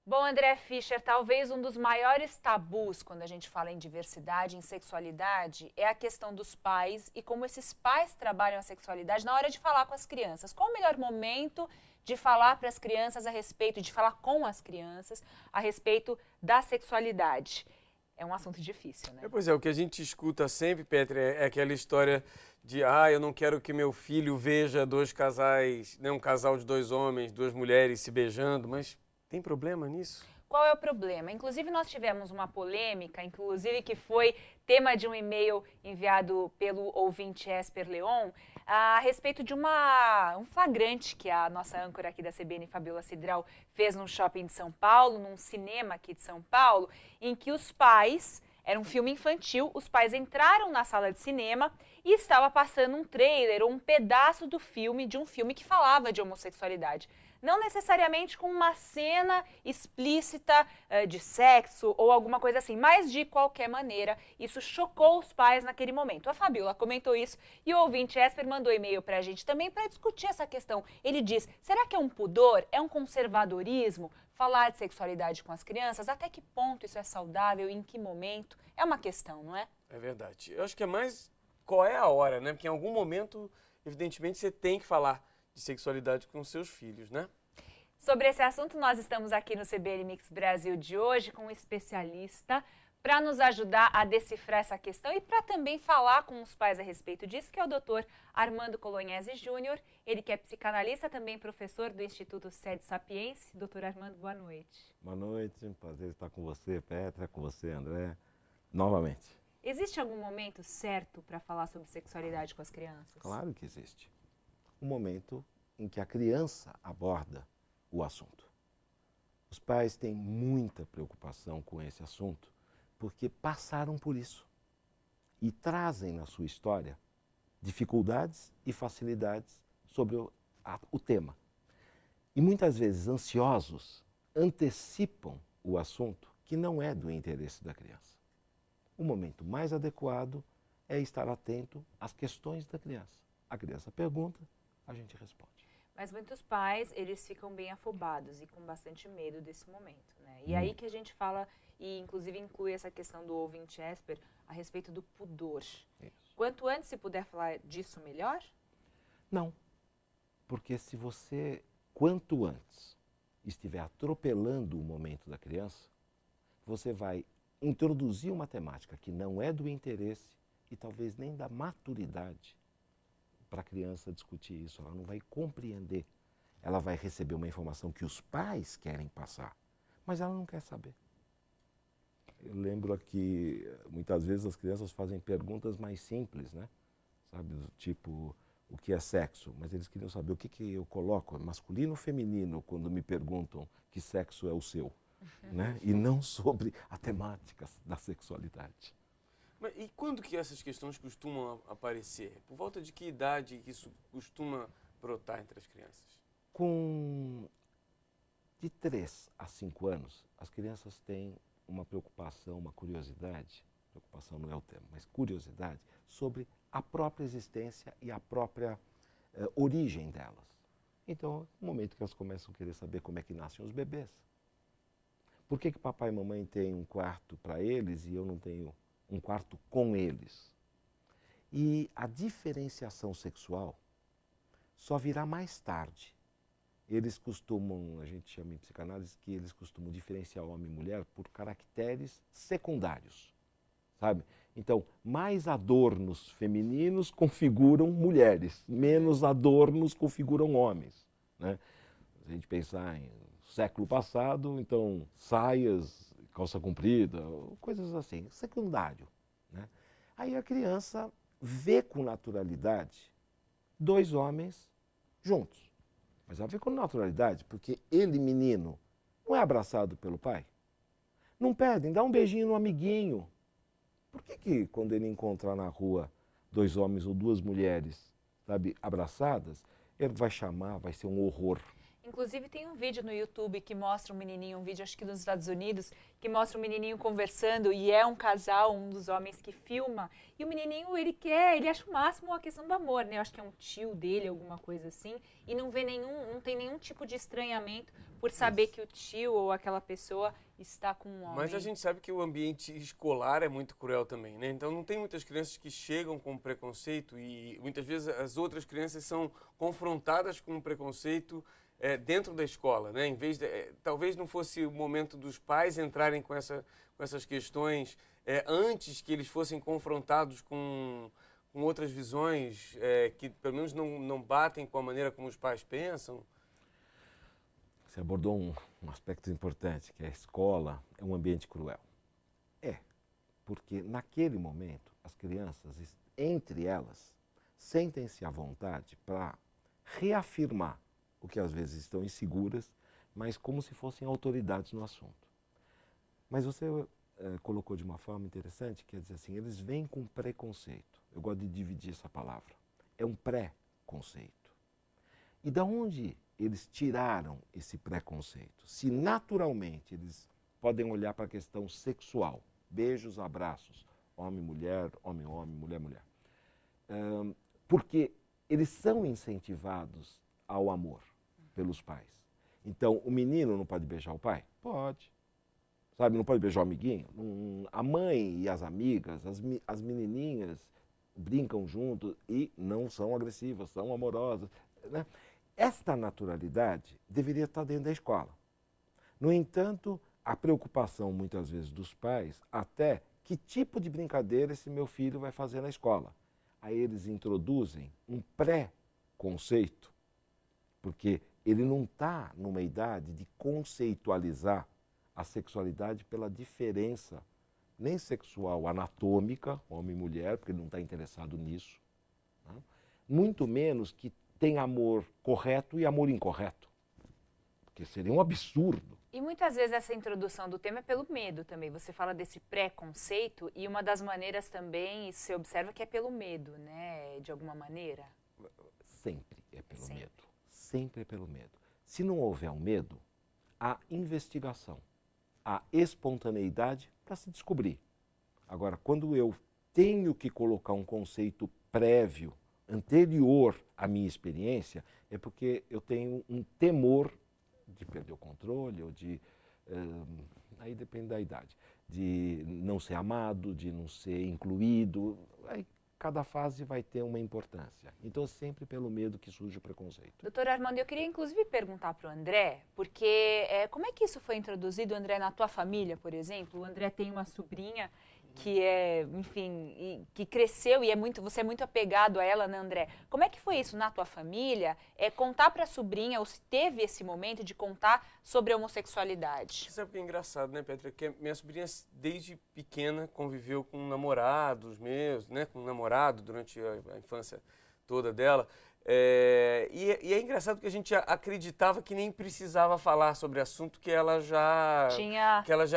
Bom, André Fischer, talvez um dos maiores tabus quando a gente fala em diversidade, em sexualidade, é a questão dos pais e como esses pais trabalham a sexualidade na hora de falar com as crianças. Qual o melhor momento de falar para as crianças a respeito, de falar com as crianças a respeito da sexualidade? É um assunto difícil, né? Pois é, o que a gente escuta sempre, Petra, é aquela história de eu não quero que meu filho veja dois casais, né, um casal de dois homens, duas mulheres se beijando, mas tem problema nisso? Qual é o problema? Inclusive, nós tivemos uma polêmica, inclusive que foi tema de um e-mail enviado pelo ouvinte Esper Leon, a respeito de um flagrante que a nossa âncora aqui da CBN, Fabiola Cidral, fez num shopping de São Paulo, num cinema aqui de São Paulo, em que os pais, era um filme infantil, os pais entraram na sala de cinema e estava passando um trailer ou um pedaço do filme, de um filme que falava de homossexualidade. Não necessariamente com uma cena explícita de sexo ou alguma coisa assim, mas de qualquer maneira, isso chocou os pais naquele momento. A Fabiola comentou isso e o ouvinte Esper mandou e-mail para a gente também para discutir essa questão. Ele diz: será que é um pudor? É um conservadorismo? Falar de sexualidade com as crianças? Até que ponto isso é saudável? Em que momento? É uma questão, não é? É verdade. Eu acho que é mais qual é a hora, né? Porque em algum momento, evidentemente, você tem que falar de sexualidade com seus filhos, né? Sobre esse assunto, nós estamos aqui no CBN Mix Brasil de hoje com um especialista para nos ajudar a decifrar essa questão e para também falar com os pais a respeito disso, que é o doutor Armando Colognesi Júnior. Ele que é psicanalista, também professor do Instituto Sede Sapiense. Doutor Armando, boa noite. Boa noite, um prazer estar com você, Petra, com você, André, novamente. Existe algum momento certo para falar sobre sexualidade com as crianças? Claro que existe. Um momento em que a criança aborda o assunto. Os pais têm muita preocupação com esse assunto porque passaram por isso e trazem na sua história dificuldades e facilidades sobre o tema. E muitas vezes ansiosos antecipam o assunto que não é do interesse da criança. O momento mais adequado é estar atento às questões da criança. A criança pergunta, a gente responde. Mas muitos pais, eles ficam bem afobados e com bastante medo desse momento, né? E aí que a gente fala, e inclusive inclui essa questão do ouvinte Esper, a respeito do pudor. Isso. Quanto antes se puder falar disso, melhor? Não, porque se você, quanto antes, estiver atropelando o momento da criança, você vai introduzir uma temática que não é do interesse e talvez nem da maturidade para a criança discutir isso. Ela não vai compreender. Ela vai receber uma informação que os pais querem passar, mas ela não quer saber. Eu lembro aqui, muitas vezes as crianças fazem perguntas mais simples, né? Sabe, do tipo, o que é sexo? Mas eles queriam saber o que eu coloco, masculino ou feminino, quando me perguntam que sexo é o seu, né? E não sobre a temática da sexualidade. Mas e quando que essas questões costumam aparecer? Por volta de que idade que isso costuma brotar entre as crianças? Com de 3 a 5 anos, as crianças têm uma preocupação, uma curiosidade, preocupação não é o termo, mas curiosidade, sobre a própria existência e a própria origem delas. Então, no momento que elas começam a querer saber como é que nascem os bebês, por que papai e mamãe têm um quarto para eles e eu não tenho um quarto com eles? E a diferenciação sexual só virá mais tarde. Eles costumam, a gente chama em psicanálise, que eles costumam diferenciar homem e mulher por caracteres secundários, sabe? Então, mais adornos femininos configuram mulheres, menos adornos configuram homens, né? Se a gente pensar em século passado, então, saias, calça comprida, coisas assim, secundário, né? Aí a criança vê com naturalidade 2 homens juntos. Mas ela vê com naturalidade, porque ele, menino, não é abraçado pelo pai? Não pedem, dá um beijinho no amiguinho. Por que quando ele encontrar na rua 2 homens ou 2 mulheres, sabe, abraçadas, ele vai chamar, vai ser um horror? Inclusive tem um vídeo no YouTube que mostra um menininho, um vídeo acho que dos Estados Unidos, que mostra um menininho conversando e é um casal, um dos homens que filma, e o menininho ele acha o máximo a questão do amor, né? Eu acho que é um tio dele, alguma coisa assim, e não tem nenhum tipo de estranhamento por saber que o tio ou aquela pessoa está com um homem. Mas a gente sabe que o ambiente escolar é muito cruel também, né? Então não tem muitas crianças que chegam com preconceito e muitas vezes as outras crianças são confrontadas com o preconceito dentro da escola, né? Em vez de, talvez não fosse o momento dos pais entrarem com essas questões antes que eles fossem confrontados com outras visões que pelo menos não batem com a maneira como os pais pensam. Você abordou um aspecto importante, que a escola é um ambiente cruel. Porque naquele momento as crianças, entre elas, sentem-se à vontade para reafirmar o que às vezes estão inseguras, mas como se fossem autoridades no assunto. Mas você colocou de uma forma interessante, quer dizer assim, eles vêm com preconceito. Eu gosto de dividir essa palavra. É um pré-conceito. E da onde eles tiraram esse preconceito? Se naturalmente eles podem olhar para a questão sexual, beijos, abraços, homem-mulher, homem-homem, mulher-mulher. Porque eles são incentivados ao amor pelos pais. Então, o menino não pode beijar o pai? Pode. Sabe, não pode beijar o amiguinho? A mãe e as amigas, as menininhas brincam juntos e não são agressivas, são amorosas, né? Esta naturalidade deveria estar dentro da escola. No entanto, a preocupação muitas vezes dos pais, até que tipo de brincadeira esse meu filho vai fazer na escola. Aí eles introduzem um pré-conceito, porque ele não está numa idade de conceitualizar a sexualidade pela diferença, nem sexual anatômica, homem e mulher, porque ele não está interessado nisso, né? Muito menos que tem amor correto e amor incorreto, porque seria um absurdo. E muitas vezes essa introdução do tema é pelo medo também. Você fala desse preconceito e uma das maneiras também, você observa que é pelo medo, né? De alguma maneira. Sempre é pelo medo. Sempre é pelo medo. Se não houver um medo, há investigação, há espontaneidade para se descobrir. Agora, quando eu tenho que colocar um conceito prévio, anterior à minha experiência, é porque eu tenho um temor de perder o controle ou de, aí depende da idade, de não ser amado, de não ser incluído. Aí cada fase vai ter uma importância. Então, sempre pelo medo que surge o preconceito. Doutor Armando, eu queria inclusive perguntar para o André, porque como é que isso foi introduzido, André, na tua família, por exemplo? O André tem uma sobrinha que enfim, que cresceu e você é muito apegado a ela, né, André? Como é que foi isso na tua família? Contar para a sobrinha, ou se teve esse momento de contar sobre a homossexualidade? Você sabe o que é engraçado, né, Petra? Que minha sobrinha, desde pequena, conviveu com namorados meus, né, com um namorado durante a infância toda dela. E é engraçado que a gente acreditava que nem precisava falar sobre assunto, que ela já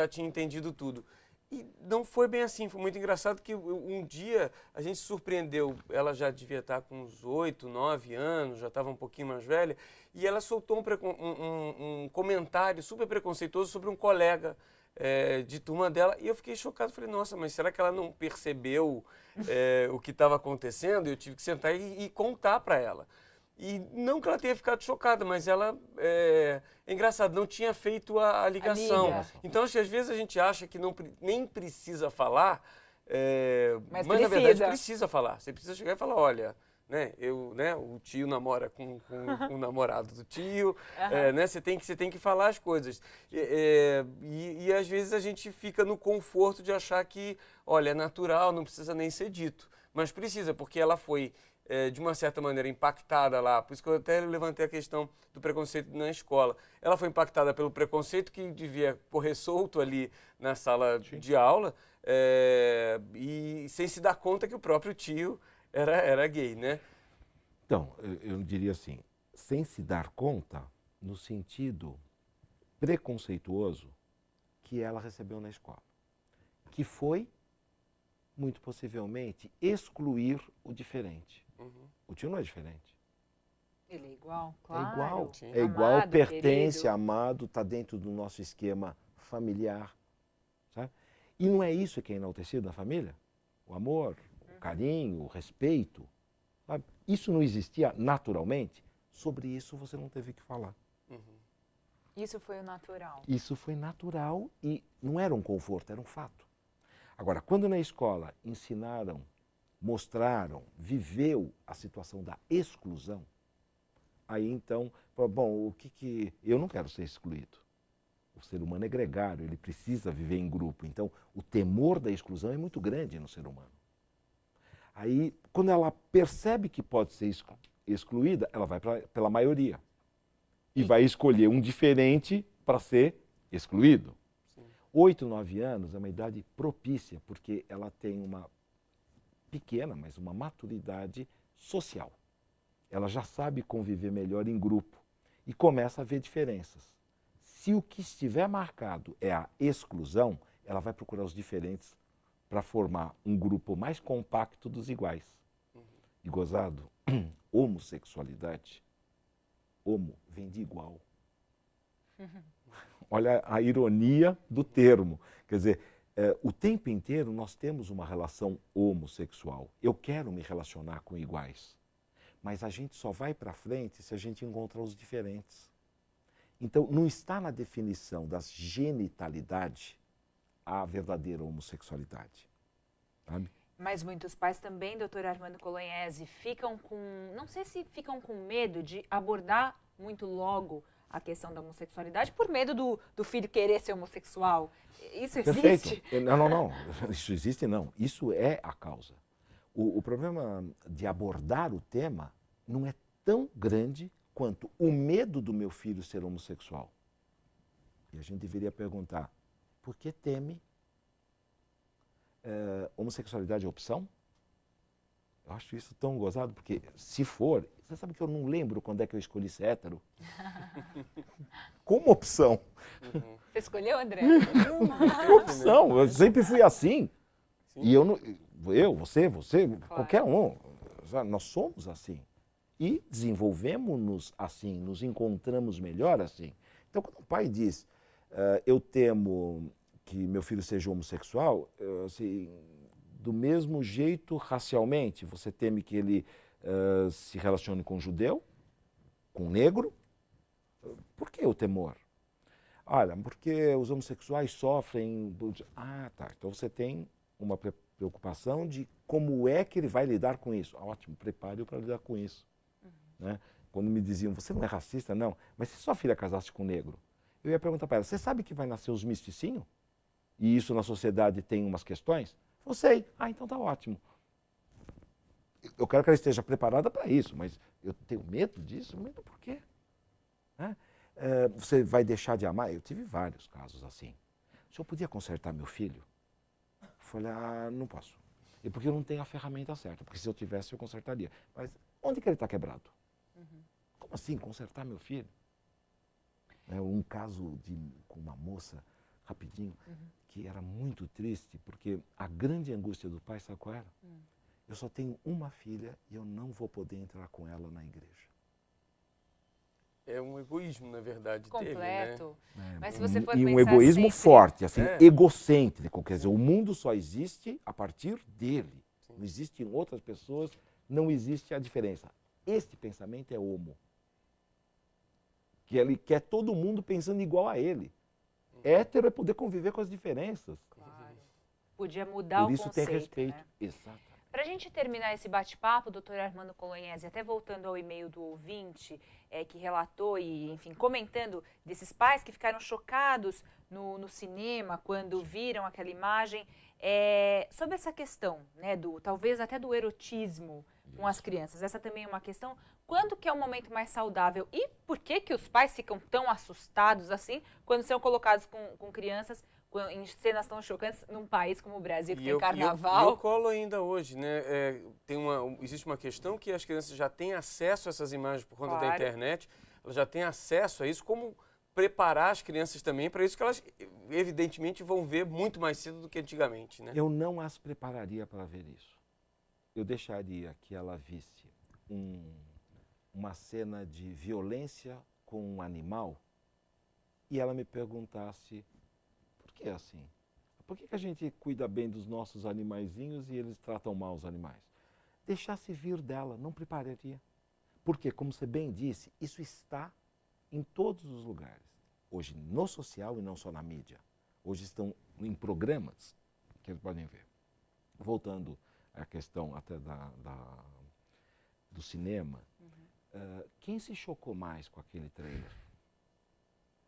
tinha entendido tudo. E não foi bem assim, foi muito engraçado que um dia a gente se surpreendeu, ela já devia estar com uns 8, 9 anos, já estava um pouquinho mais velha, e ela soltou um comentário super preconceituoso sobre um colega de turma dela, e eu fiquei chocado, falei, nossa, mas será que ela não percebeu o que estava acontecendo? Eu tive que sentar e contar para ela. E não que ela tenha ficado chocada, mas ela, é engraçado, não tinha feito a ligação. Então, acho que às vezes a gente acha que nem precisa falar, mas na verdade precisa falar. Você precisa chegar e falar, olha, né, o tio namora com o namorado do tio, né, você tem que falar as coisas. E às vezes a gente fica no conforto de achar que, olha, é natural, não precisa nem ser dito. Mas precisa, porque ela foi de uma certa maneira impactada lá, por isso que eu até levantei a questão do preconceito na escola. Ela foi impactada pelo preconceito que devia correr solto ali na sala de aula, e sem se dar conta que o próprio tio era gay, né? Então, eu diria assim, sem se dar conta no sentido preconceituoso que ela recebeu na escola, que foi, muito possivelmente, excluir o diferente. O tio não é diferente. Ele é igual, claro. É igual, Sim. é igual, Amado, pertence, querido. amado, está dentro do nosso esquema familiar. Sabe? E não é isso que é enaltecido na família? O amor, o carinho, o respeito. Sabe? Isso não existia naturalmente? Sobre isso você não teve que falar. Uhum. Isso foi o natural. Isso foi natural e não era um conforto, era um fato. Agora, quando na escola ensinaram, mostraram, viveu a situação da exclusão, aí então, bom, eu não quero ser excluído. O ser humano é gregário, ele precisa viver em grupo. Então, o temor da exclusão é muito grande no ser humano. Aí, quando ela percebe que pode ser excluída, ela vai pela maioria. E vai escolher um diferente para ser excluído. Sim. 8, 9 anos é uma idade propícia, porque ela tem uma pequena, mas uma maturidade social. Ela já sabe conviver melhor em grupo e começa a ver diferenças. Se o que estiver marcado é a exclusão, ela vai procurar os diferentes para formar um grupo mais compacto dos iguais. E gozado, homossexualidade, homo vem de igual. Olha a ironia do termo. Quer dizer, o tempo inteiro nós temos uma relação homossexual. Eu quero me relacionar com iguais. Mas a gente só vai para frente se a gente encontrar os diferentes. Então, não está na definição das genitalidade a verdadeira homossexualidade. Sabe? Mas muitos pais também, doutor Armando Colognesi, ficam com, não sei se ficam com medo de abordar muito logo a questão da homossexualidade por medo do filho querer ser homossexual. Isso existe? Perfeito. Não. Isso existe não. Isso é a causa. O problema de abordar o tema não é tão grande quanto o medo do meu filho ser homossexual. E a gente deveria perguntar, por que teme? Homossexualidade é opção? Eu acho isso tão gozado, porque se for, você sabe que eu não lembro quando é que eu escolhi ser hétero? Como opção. Uhum. Você escolheu, André? Como opção, eu sempre fui assim. Sim. E você, Claro. qualquer um, nós somos assim. E desenvolvemos-nos assim, nos encontramos melhor assim. Então, quando o pai diz, eu temo que meu filho seja homossexual, assim, do mesmo jeito, racialmente, você teme que ele se relacione com judeu, com negro? Por que o temor? Olha, porque os homossexuais sofrem... Ah, tá. Então você tem uma preocupação de como é que ele vai lidar com isso. Ótimo, prepare-o para lidar com isso. Né? Quando me diziam, você não é racista? Não. Mas se sua filha casasse com negro? Eu ia perguntar para ela, você sabe que vai nascer os misticinhos? E isso na sociedade tem umas questões? Eu sei. Ah, então tá ótimo. Eu quero que ela esteja preparada para isso, mas eu tenho medo disso? Medo por quê? Né? Você vai deixar de amar? Eu tive vários casos assim. O senhor podia consertar meu filho? Eu falei, não posso. E porque eu não tenho a ferramenta certa, porque se eu tivesse eu consertaria. Mas onde que ele está quebrado? Como assim, consertar meu filho? Um caso com uma moça, rapidinho, que era muito triste, porque a grande angústia do pai, sabe qual era? Eu só tenho uma filha e eu não vou poder entrar com ela na igreja. É um egoísmo, na verdade, Completo. dele, né? Mas se você for E um pensar egoísmo sempre... forte, assim, É. egocêntrico. Quer dizer, o mundo só existe a partir dele. Não existem outras pessoas, não existe a diferença. Este pensamento é homo. Que ele quer todo mundo pensando igual a ele. Hétero é poder conviver com as diferenças. Claro. Podia mudar Por o isso conceito, tem respeito. né? Exatamente. Para a gente terminar esse bate-papo, doutor Armando Colognesi, até voltando ao e-mail do ouvinte que relatou e, enfim, comentando desses pais que ficaram chocados no cinema quando viram aquela imagem, sobre essa questão, né, talvez até do erotismo com as crianças. Essa também é uma questão. Quando que é o momento mais saudável? E por que que os pais ficam tão assustados assim quando são colocados com crianças em cenas tão chocantes num país como o Brasil, que tem carnaval? Eu colo ainda hoje, né? Existe uma questão que as crianças já têm acesso a essas imagens por conta da internet, elas já têm acesso a isso, como preparar as crianças também para isso, que elas evidentemente vão ver muito mais cedo do que antigamente, né? Eu não as prepararia para ver isso. Eu deixaria que ela visse um uma cena de violência com um animal e ela me perguntasse, por que é assim? Por que a gente cuida bem dos nossos animaizinhos e eles tratam mal os animais? Deixasse vir dela, não prepararia. Porque, como você bem disse, isso está em todos os lugares. Hoje no social e não só na mídia. Hoje estão em programas que eles podem ver. Voltando à questão até do cinema, quem se chocou mais com aquele trailer?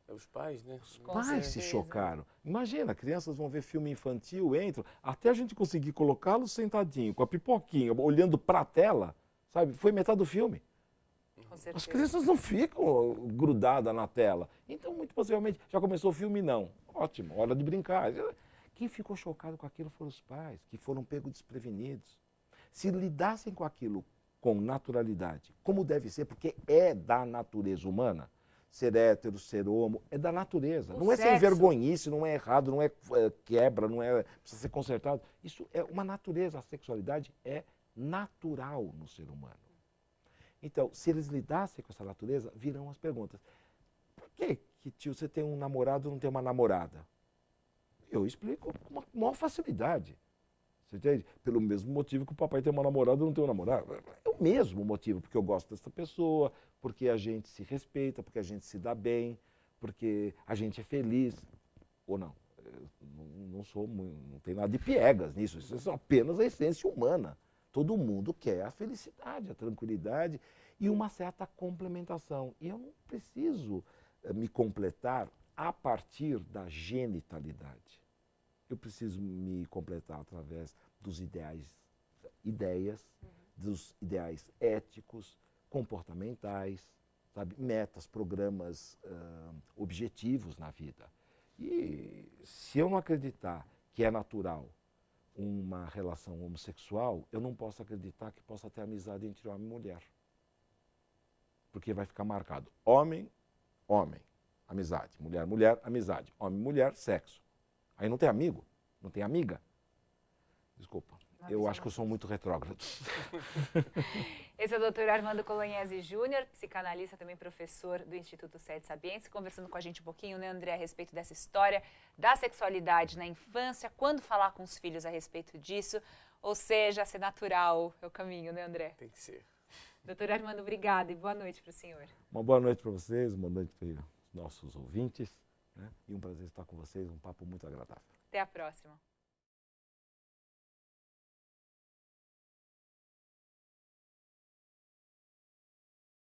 É os pais, né? Os pais se chocaram. Imagina, crianças vão ver filme infantil, entram, até a gente conseguir colocá-los sentadinho, com a pipoquinha, olhando para a tela, sabe? Foi metade do filme. As crianças não ficam grudadas na tela. Então, muito possivelmente, já começou o filme? Não. Ótimo, hora de brincar. Quem ficou chocado com aquilo foram os pais, que foram pegos desprevenidos. Se lidassem com aquilo com naturalidade, como deve ser, porque é da natureza humana, ser hétero, ser homo, é da natureza. Não é sem vergonhice, não é errado, não é quebra, não é precisa ser consertado. Isso é uma natureza, a sexualidade é natural no ser humano. Então, se eles lidassem com essa natureza, virão as perguntas. Por que, tio, você tem um namorado e não tem uma namorada? Eu explico com uma maior facilidade. Você entende? Pelo mesmo motivo que o papai tem uma namorada e não tem um namorado. É o mesmo motivo, porque eu gosto dessa pessoa, porque a gente se respeita, porque a gente se dá bem, porque a gente é feliz. Ou não? Não tem nada de piegas nisso. Isso é apenas a essência humana. Todo mundo quer a felicidade, a tranquilidade e uma certa complementação. E eu não preciso me completar a partir da genitalidade. Eu preciso me completar através dos ideias, dos ideais éticos, comportamentais, sabe? Metas, programas, objetivos na vida. E se eu não acreditar que é natural uma relação homossexual, eu não posso acreditar que possa ter amizade entre homem e mulher. Porque vai ficar marcado homem, homem, amizade, mulher, mulher, amizade, homem, mulher, sexo. Aí não tem amigo, não tem amiga. Desculpa, eu acho que eu sou muito retrógrado. Esse é o Dr. Armando Colognesi Júnior, psicanalista, também professor do Instituto Sede Sapiense, conversando com a gente um pouquinho, né, André, a respeito dessa história da sexualidade na infância, quando falar com os filhos a respeito disso, ou seja, ser natural é o caminho, né, André? Tem que ser. Doutor Armando, obrigada e boa noite para o senhor. Uma boa noite para vocês, uma noite para os nossos ouvintes, né? E um prazer estar com vocês, um papo muito agradável. Até a próxima.